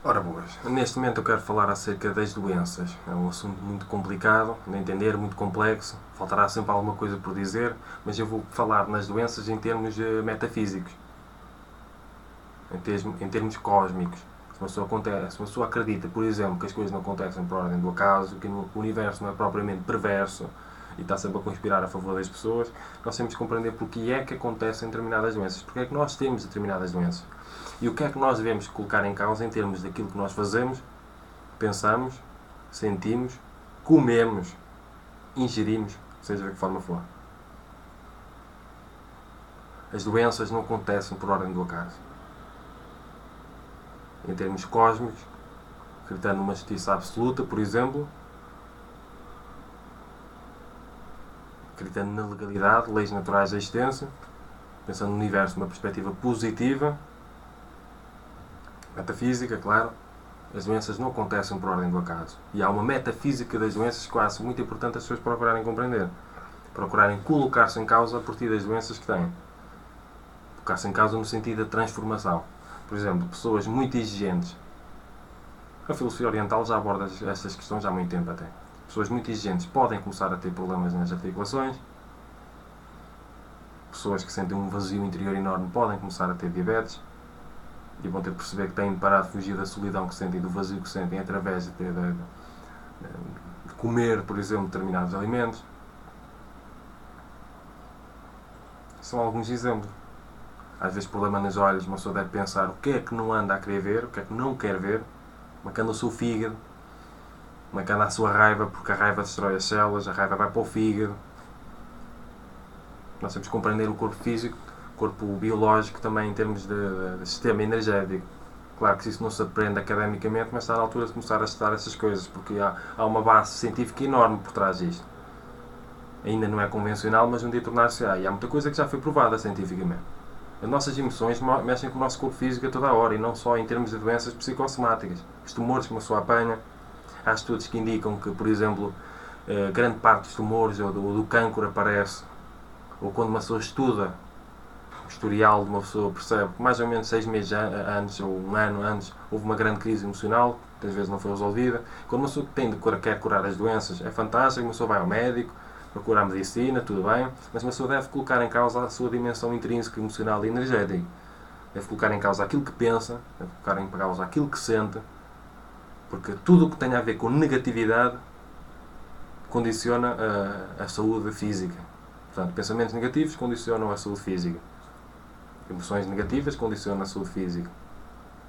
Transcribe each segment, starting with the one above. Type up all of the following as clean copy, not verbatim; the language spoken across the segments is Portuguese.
Ora boas, neste momento eu quero falar acerca das doenças. É um assunto muito complicado de entender, muito complexo, faltará sempre alguma coisa por dizer, mas eu vou falar nas doenças em termos metafísicos, em termos cósmicos. Se uma pessoa acredita, por exemplo, que as coisas não acontecem por ordem do acaso, que o universo não é propriamente perverso e está sempre a conspirar a favor das pessoas, nós temos que compreender porque é que acontecem determinadas doenças, porque é que nós temos determinadas doenças. E o que é que nós devemos colocar em causa em termos daquilo que nós fazemos, pensamos, sentimos, comemos, ingerimos, seja de que forma for. As doenças não acontecem por ordem do acaso. Em termos cósmicos, acreditando numa justiça absoluta, por exemplo, acreditando na legalidade, leis naturais da existência, pensando no universo numa perspectiva positiva, metafísica, claro, as doenças não acontecem por ordem do acaso. E há uma metafísica das doenças que eu acho muito importante as pessoas procurarem compreender. Procurarem colocar-se em causa a partir das doenças que têm. Colocar-se em causa no sentido da transformação. Por exemplo, pessoas muito exigentes. A filosofia oriental já aborda estas questões há muito tempo até. Pessoas muito exigentes podem começar a ter problemas nas articulações. Pessoas que sentem um vazio interior enorme podem começar a ter diabetes. E vão ter de perceber que têm de parar de fugir da solidão que sentem e do vazio que sentem através de comer, por exemplo, determinados alimentos. São alguns exemplos. Às vezes, problema nos olhos, uma pessoa deve pensar o que é que não anda a querer ver, o que é que não quer ver, como é que anda o seu fígado, como é que anda a sua raiva, porque a raiva destrói as células, a raiva vai para o fígado. Nós temos que compreender o corpo físico, o corpo biológico também em termos de sistema energético. Claro que isso não se aprende academicamente, mas está na altura de começar a estudar essas coisas, porque há uma base científica enorme por trás disto. Ainda não é convencional, mas um dia tornar-se-á. E há muita coisa que já foi provada cientificamente. As nossas emoções mexem com o nosso corpo físico a toda a hora e não só em termos de doenças psicossomáticas. Os tumores que uma pessoa apanha, há estudos que indicam que, por exemplo, grande parte dos tumores ou do cancro aparece, ou quando uma pessoa estuda o historial de uma pessoa, percebe que mais ou menos 6 meses antes ou um ano antes houve uma grande crise emocional, que às vezes não foi resolvida. Quando uma pessoa quer curar as doenças, é fantástico, uma pessoa vai ao médico, procura a medicina, tudo bem, mas uma pessoa deve colocar em causa a sua dimensão intrínseca, emocional e energética. Deve colocar em causa aquilo que pensa, deve colocar em causa aquilo que sente, porque tudo o que tem a ver com negatividade condiciona a saúde física. Portanto, pensamentos negativos condicionam a saúde física. Emoções negativas condicionam a saúde física.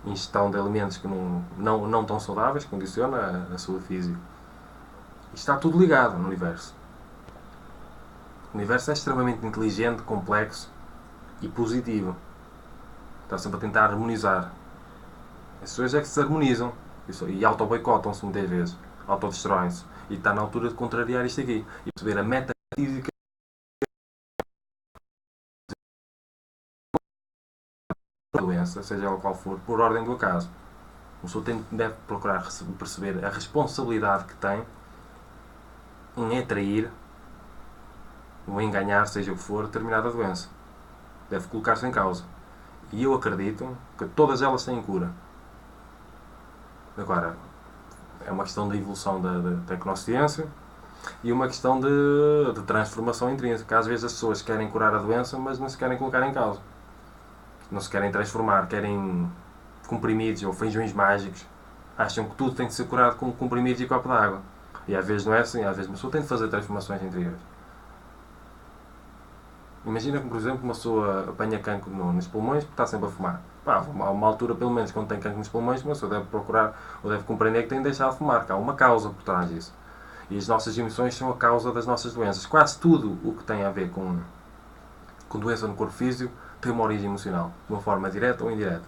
Ingestão de alimentos que não tão saudáveis condiciona a saúde física. Isto está tudo ligado no universo. O universo é extremamente inteligente, complexo e positivo. Está sempre a tentar harmonizar. As pessoas é que se harmonizam e auto-boicotam-se muitas vezes. Autodestroem-se. E está na altura de contrariar isto aqui. E perceber a metafísica da doença, seja ela qual for, por ordem do acaso. O pessoa deve procurar perceber a responsabilidade que tem em atrair ou em ganhar, seja o que for, determinada doença. Deve colocar-se em causa. E eu acredito que todas elas têm cura. Agora, é uma questão de evolução da tecnociência e uma questão de transformação intrínseca. Às vezes as pessoas querem curar a doença, mas não se querem colocar em causa. Não se querem transformar, querem comprimidos ou feijões mágicos. Acham que tudo tem de ser curado com comprimidos e copo d'água. E às vezes não é assim, às vezes uma pessoa tem de fazer transformações interiores. Imagina que, por exemplo, uma pessoa apanha cancro nos pulmões porque está sempre a fumar. Pá, há uma altura, pelo menos, quando tem cancro nos pulmões, uma pessoa deve procurar ou deve compreender que tem de deixar de fumar, que há uma causa por trás disso. E as nossas emoções são a causa das nossas doenças. Quase tudo o que tem a ver com doença no corpo físico tem uma origem emocional, de uma forma direta ou indireta.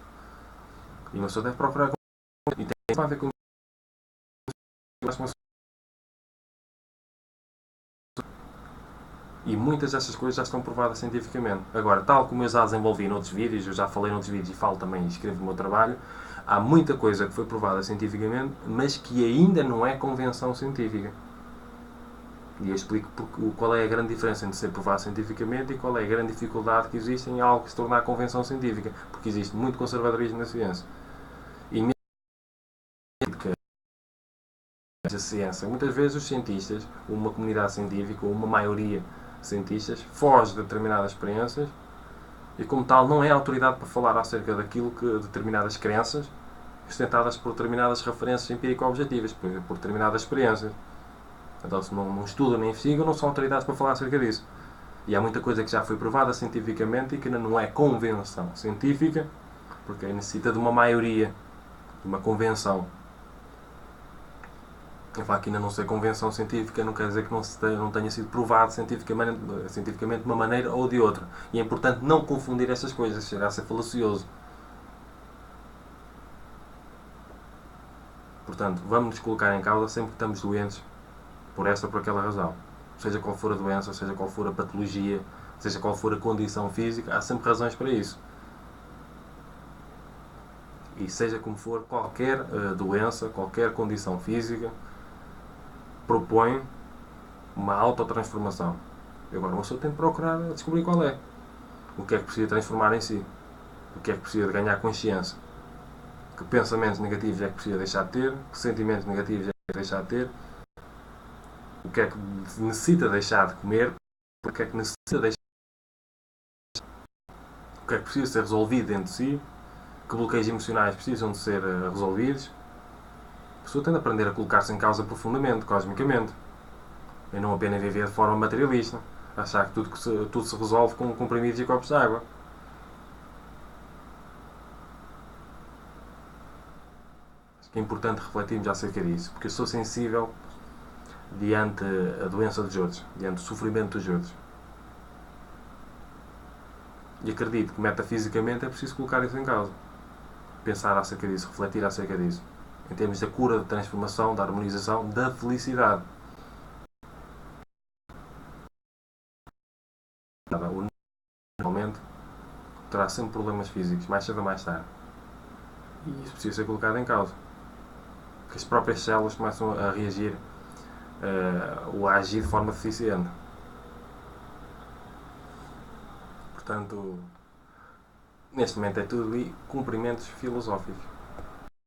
E uma pessoa deve procurar. E tem a ver com e muitas dessas coisas já estão provadas cientificamente. Agora, tal como eu já desenvolvi noutros vídeos, eu já falei noutros vídeos e falo também e escrevo no meu trabalho, há muita coisa que foi provada cientificamente, mas que ainda não é convenção científica. E eu explico qual é a grande diferença entre ser provado cientificamente e qual é a grande dificuldade que existe em algo que se tornar convenção científica. Porque existe muito conservadorismo na ciência. E a ciência. Muitas vezes os cientistas, uma comunidade científica, ou uma maioria de cientistas, foge de determinadas experiências e, como tal, não é autoridade para falar acerca daquilo que determinadas crenças, sustentadas por determinadas referências empírico-objetivas, por determinadas experiências. Então, se não estudam nem investigam, não são autoridades para falar acerca disso. E há muita coisa que já foi provada cientificamente e que ainda não é convenção científica, porque necessita de uma maioria, de uma convenção. Eu falo que ainda não sei convenção científica, não quer dizer que não tenha sido provado cientificamente de uma maneira ou de outra. E é importante não confundir essas coisas, chegar a ser falacioso. Portanto, vamos nos colocar em causa sempre que estamos doentes, por esta ou por aquela razão. Seja qual for a doença, seja qual for a patologia, seja qual for a condição física, há sempre razões para isso. E seja como for, qualquer doença, qualquer condição física, propõe uma autotransformação. E agora uma pessoa tem de procurar descobrir qual é. O que é que precisa transformar em si. O que é que precisa de ganhar consciência. Que pensamentos negativos é que precisa deixar de ter. Que sentimentos negativos é que deixar de ter. O que é que necessita deixar de comer. O que é que necessita deixar de... O que é que precisa ser resolvido dentro de si. Que bloqueios emocionais precisam de ser resolvidos. A pessoa tem de aprender a colocar-se em causa profundamente, cosmicamente. E não apenas viver de forma materialista. Achar que tudo se resolve com comprimidos e copos de água. Acho que é importante refletirmos acerca disso, porque eu sou sensível diante a doença dos outros, diante o sofrimento dos outros. E acredito que metafisicamente é preciso colocar isso em causa. Pensar acerca disso, refletir acerca disso. Em termos da cura, da transformação, da harmonização, da felicidade. O normalmente terá sempre problemas físicos, mais cedo ou mais tarde. E isso precisa ser colocado em causa. Porque as próprias células começam a reagir ou a agir de forma deficiente. Portanto, neste momento é tudo ali cumprimentos filosóficos.